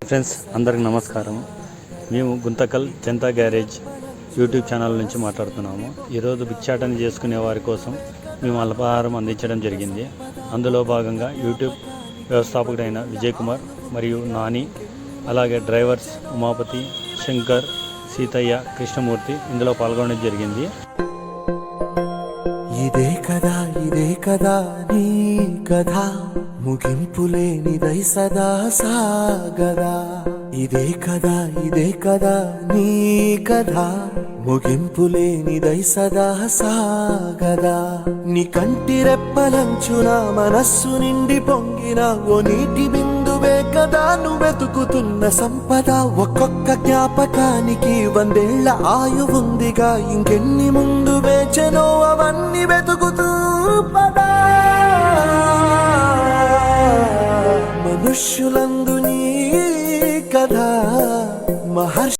Friends అందరికి నమస్కారం. మేము Guntakal Janata garage YouTube channel నుంచి మాట్లాడుతున్నాము. ఈరోజు భిక్షాటన చేసుకునే వారి కోసం మేము అల్పాహారం అందించడం జరిగింది. అందులో భాగంగా యూట్యూబ్ వ్యవస్థాపకుడైన విజయ్ కుమార్ మరియు నాని, అలాగే డ్రైవర్స్ ఉమాపతి, శంకర్, సీతయ్య, కృష్ణమూర్తి ఇందులో పాల్గొనడం జరిగింది. ఇదే కదా నీ కథ, ముగింపులేనిదై సదా సాగదా. ఇదే కదా నీ కథ, ముగింపులేనిదై సదా సాగదా. నీ కంటి రెప్పలంచున మనస్సు నిండి పొంగిన ఓ నీటి బిందువే కదా నువ్వెతుకుతున్న సంపద. ఒక్కొక్క జ్ఞాపకానికి 100 ఏళ్ల ఆయువుందిగా, ఇంకెన్ని ముందు వేచెనో అవన్నీ వెతుకుతూ పదా. మనుష్యులందు నీ కథ మహర్షి